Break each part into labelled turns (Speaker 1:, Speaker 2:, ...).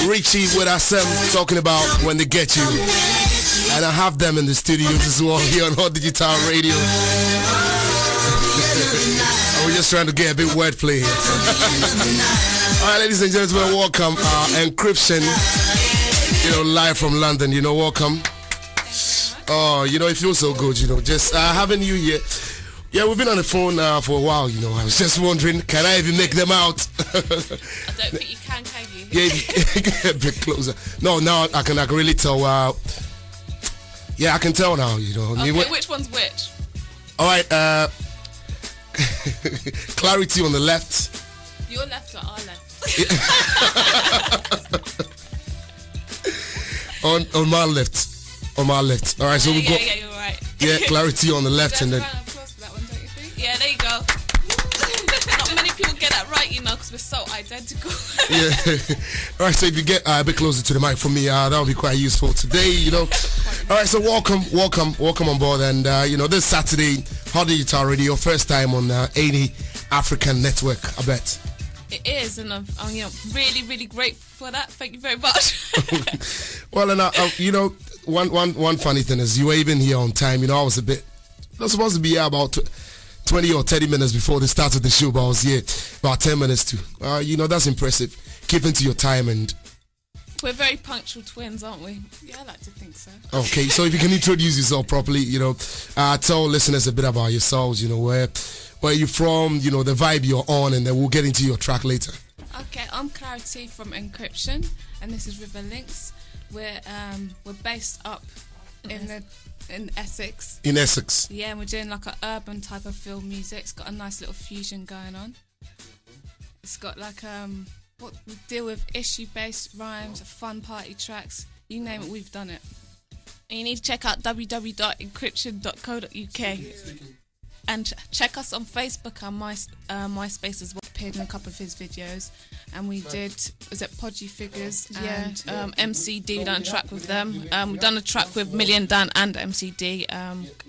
Speaker 1: Richie with SM talking about When They Get You. And I have them in the studios as well here on Hot Digital Radio. We're just trying to get a bit wordplay here. Alright, ladies and gentlemen, welcome. Enkryption, live from London, welcome. Oh, it feels so good, just having you here. Yeah, we've been on the phone for a while, I was just wondering, can I even make them out?
Speaker 2: I don't think you can you?
Speaker 1: Yeah, get a bit closer. No, now I can really tell. Yeah, I can tell now,
Speaker 2: Okay, which one's which?
Speaker 1: Alright, clarity on the left.
Speaker 2: Your left or our left?
Speaker 1: on my left. On my left. Alright, so we got.
Speaker 2: Yeah, you're right.
Speaker 1: Yeah, clarity on the left and then.
Speaker 2: Yeah, there you go. Not many people get that right, because we're so identical.
Speaker 1: Yeah. All right, so if you get a bit closer to the mic for me, that would be quite useful today, All right, so welcome on board. And, this Saturday, Hot Digital Radio, first time on any African network, I bet.
Speaker 2: It is, and I'm really, really grateful for that. Thank you very much.
Speaker 1: Well, and, one funny thing is you were even here on time. I was not supposed to be here about 20 or 30 minutes before the start of the show, but I was here about 10 minutes too. That's impressive. Keeping to your time. And
Speaker 2: we're very punctual twins, aren't we? Yeah, I like to think so.
Speaker 1: Okay, so if you can introduce yourself properly, tell listeners a bit about yourselves, where you're from, the vibe you're on, and then we'll get into your track later.
Speaker 2: Okay, I'm Clarity from Enkryption, and this is River Links. We're based up in Essex.
Speaker 1: In Essex.
Speaker 2: Yeah, and we're doing like an urban type of film music. It's got a nice little fusion going on. It's got like what we deal with issue-based rhymes, fun party tracks. You name it, we've done it. And you need to check out www.enkryption.co.uk and check us on Facebook and MySpace as well. Appeared in a couple of his videos, and we did Podgy Figures and MCD. We done a track with them. We've done a track with Million Dan and MCD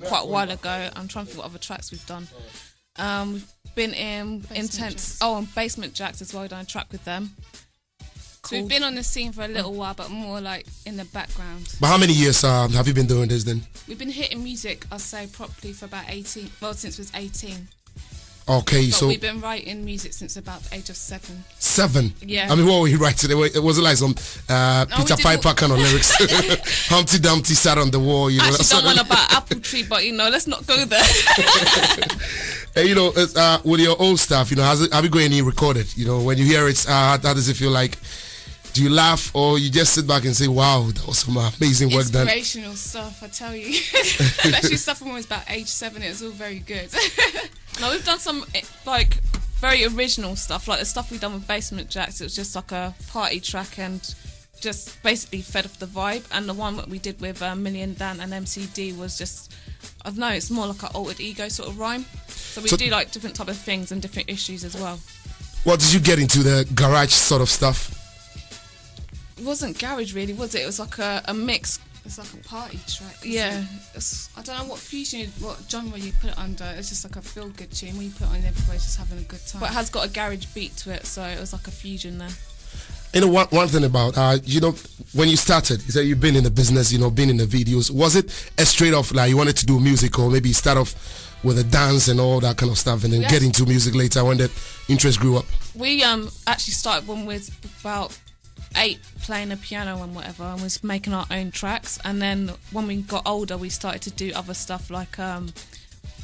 Speaker 2: quite a while ago. I'm trying to think what other tracks we've done. We've been in Intense. And Basement Jacks as well. We've done a track with them. So we've been on the scene for a little while, but more like in the background.
Speaker 1: But how many years have you been doing this then?
Speaker 2: We've been hitting music, I'll say, properly for about 18. Well, since we was 18.
Speaker 1: Okay,
Speaker 2: but
Speaker 1: so
Speaker 2: we've been writing music since about the age of 7.
Speaker 1: 7?
Speaker 2: Yeah.
Speaker 1: I mean, what were you writing? It wasn't like some Peter Piper kind of lyrics. Humpty Dumpty sat on the wall.
Speaker 2: I actually don't want about apple tree, but let's not go there.
Speaker 1: Hey, with your old stuff, have you got any recorded? When you hear it, how does it feel like? Do you laugh or you just sit back and say, wow, that was some amazing work done?
Speaker 2: Inspirational stuff, I tell you. Especially stuff when I was about age 7, it was all very good. No, we've done some very original stuff, like the stuff we've done with Basement Jacks. It was just like a party track and just basically fed off the vibe. And the one that we did with Million Dan and MCD was just, I don't know, it's more like an altered ego sort of rhyme. So we do like different type of things and different issues as well.
Speaker 1: What did you get into, the garage sort of stuff?
Speaker 2: It wasn't garage really, was it? It was like a mix. It's like a party track. Yeah. I don't know what genre you put it under. It's just like a feel-good tune. When you put it on, everybody's just having a good time. But it has got a garage beat to it, so it was like a fusion there.
Speaker 1: One thing about, when you started, you said you've been in the business, been in the videos. Was it a straight off, like you wanted to do music, or maybe start off with a dance and all that kind of stuff and then get into music later when that interest grew up?
Speaker 2: We actually started when we was about 8, playing the piano and whatever, and was making our own tracks. And then when we got older, we started to do other stuff, like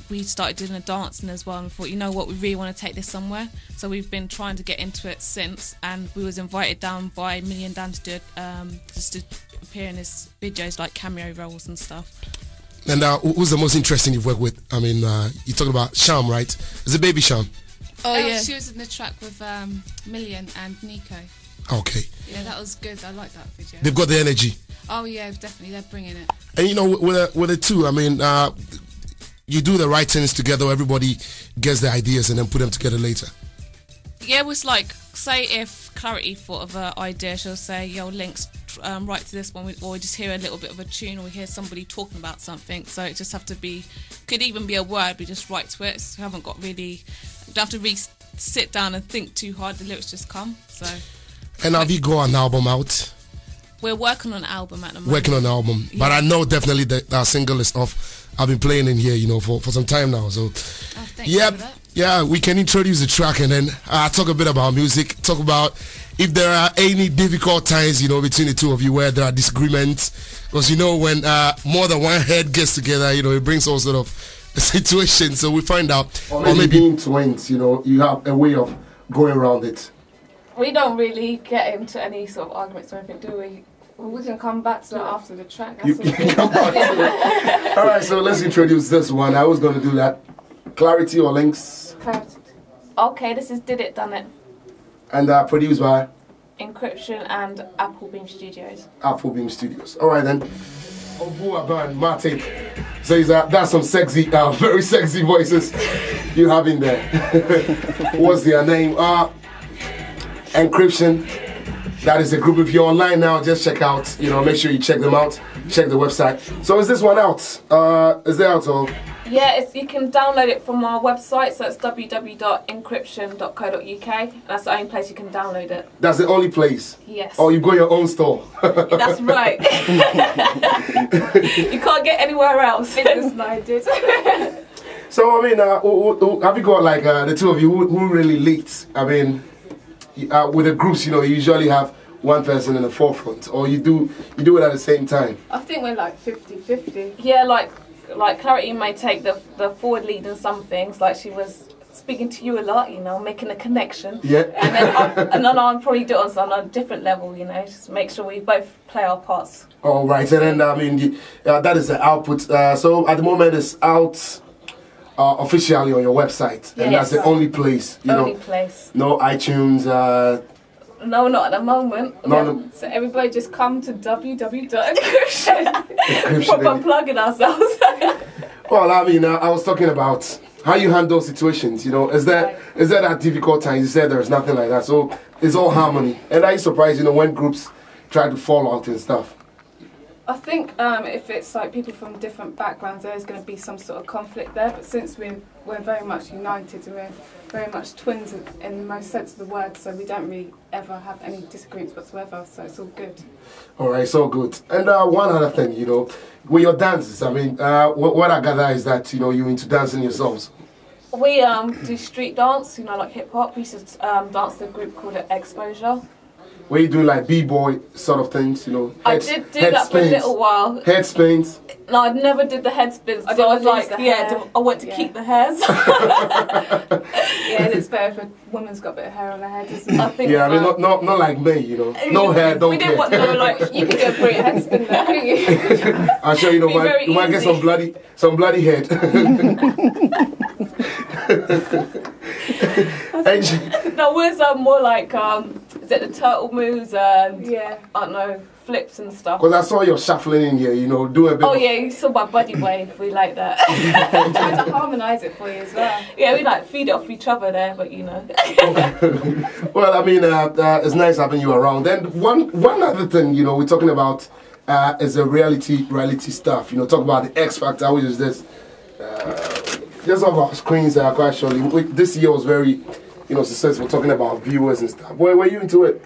Speaker 2: we started doing the dancing as well, and thought, we really want to take this somewhere. So we've been trying to get into it since, and we was invited down by Million Dan to do just to appear in his videos, like cameo roles and stuff.
Speaker 1: And who's the most interesting you've worked with? I mean, you're talking about Sham, right? Is it Baby Sham?
Speaker 2: Oh yeah, she was in the track with Million and Nico.
Speaker 1: Okay.
Speaker 2: Yeah, that was good. I like that video.
Speaker 1: They've got the energy.
Speaker 2: Oh yeah, definitely. They're bringing it.
Speaker 1: And with the two, I mean, you do the right things together. Everybody gets the ideas and then put them together later.
Speaker 2: Yeah, it was like, say if Clarity thought of an idea, she'll say, yo, Links, write to this one, or we just hear a little bit of a tune, or we hear somebody talking about something. So it just have to be, could even be a word, we just write to it. So we haven't got really, don't have to sit down and think too hard, the lyrics just come. So.
Speaker 1: And have you got an album out?
Speaker 2: We're working on an album at the moment.
Speaker 1: Working on an album. But I know definitely that our single is off. I've been playing in here, you know, for some time now. So, yeah, we can introduce the track and then talk a bit about music. Talk about if there are any difficult times, you know, between the two of you where there are disagreements. Because, you know, when more than one head gets together, you know, it brings all sort of situations. So we find out. Or maybe being twins, you know, you have a way of going around it.
Speaker 3: We don't really get into any sort of arguments or anything, do we? Well, we can come back to that after the track.
Speaker 1: You can come back to it. All right, so let's introduce this one. I was going to do that. Clarity or Links?
Speaker 3: Clarity. Okay, this is Did It, Done It.
Speaker 1: And produced by?
Speaker 3: Enkryption and Apple Beam Studios.
Speaker 1: Apple Beam Studios. All right, then. Obuaban Mate says that's some sexy, very sexy voices you have in there. What's their name? Enkryption. That is a group. If you're online now, just check out, you know, make sure you check them out, check the website. So is this one out? Is it out or?
Speaker 3: Yeah, you can download it from our website, so it's www.enkryption.co.uk. That's the only place you can download it.
Speaker 1: That's the only place?
Speaker 3: Yes.
Speaker 1: Oh, you've got your own store?
Speaker 3: That's right. You can't get anywhere else. Business-minded.
Speaker 1: So, I mean, have you got, like, the two of you, who really leads? I mean, with the groups, you know, you usually have one person in the forefront, or you do it at the same time?
Speaker 3: I think we're like 50-50. Yeah, like Clarity may take the forward lead in some things, like she was speaking to you a lot, you know, making a connection.
Speaker 1: Yeah.
Speaker 3: And then I'll probably do it on a different level, you know, just make sure we both play our parts.
Speaker 1: All right, and then, I mean, that is the output. So at the moment it's out officially on your website, and that's the only place, you know.
Speaker 3: Place.
Speaker 1: No iTunes.
Speaker 3: No, not at the moment.
Speaker 1: No.
Speaker 3: So everybody just come to www.enkryption. Proper plugging ourselves.
Speaker 1: Well, I mean, I was talking about how you handle situations, you know. Is there that difficult time? You said there's nothing like that. So it's all harmony. And are you surprised, you know, when groups try to fall out and stuff?
Speaker 3: I think if it's like people from different backgrounds, there's going to be some sort of conflict there. But since we're very much united, we're very much twins in the most sense of the word, so we don't really ever have any disagreements whatsoever. So it's all good. All
Speaker 1: right, it's all good. And one other thing, you know, with your dances, I mean, what I gather is that, you know, you're into dancing yourselves.
Speaker 3: We do street dance, you know, like hip hop. We used to dance in a group called Exposure.
Speaker 1: Where you do like b-boy sort of things, you know?
Speaker 3: I did do that for a little while.
Speaker 1: Head spins?
Speaker 3: No, I never did the head spins. I was like, I want to keep the hairs. Yeah, it's better if a woman's got a bit of hair on her head, isn't it? I think
Speaker 1: I mean, not like me, you know. No hair, don't care.
Speaker 3: We didn't want to, like, you could do a great head spin there, couldn't you?
Speaker 1: I'm sure, you know, you might get some bloody head.
Speaker 3: No, we're more like, is it the turtle moves and, I don't know, flips and stuff.
Speaker 1: Because I saw you shuffling in here, you know, doing a bit
Speaker 3: you saw my body wave, we like that. I'm trying to harmonise it for you as well. Yeah, we like feed it off each other there, but you know.
Speaker 1: Well, I mean, it's nice having you around. Then one other thing, you know, we're talking about is the reality stuff. You know, talk about the X Factor, which is this. Just off our screens quite surely. This year was very, you know, successful, talking about viewers and stuff. Were you into it?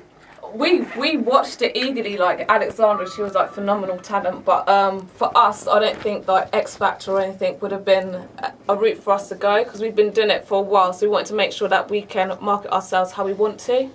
Speaker 3: We watched it eagerly. Like Alexandra, she was like phenomenal talent. But for us, I don't think like X Factor or anything would have been a route for us to go, because we've been doing it for a while. So we wanted to make sure that we can market ourselves how we want to.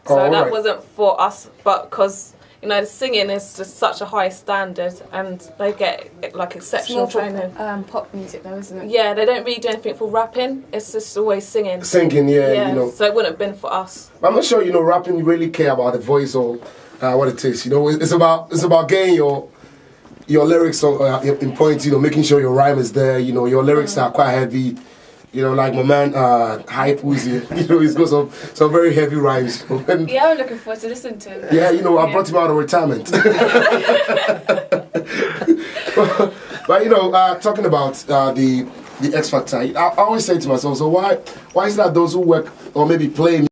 Speaker 3: So that wasn't for us, but because, you know, the singing is just such a high standard, and they get like exceptional training.
Speaker 2: Pop music though, isn't it?
Speaker 3: Yeah, they don't really do anything for rapping. It's just always singing.
Speaker 1: Singing, yeah, you know.
Speaker 3: So it wouldn't have been for us.
Speaker 1: I'm not sure, you know, rapping, you really care about the voice or what it is. You know, it's about getting your lyrics in point. You know, making sure your rhyme is there. You know, your lyrics are quite heavy. You know, like my man, Hype Uzi, you know, he's got some very heavy rhymes.
Speaker 3: Yeah, I'm looking forward to listening to him.
Speaker 1: Yeah, you know, I brought him out of retirement. But you know, talking about the X Factor, I always say to myself, so why is it that those who work or maybe play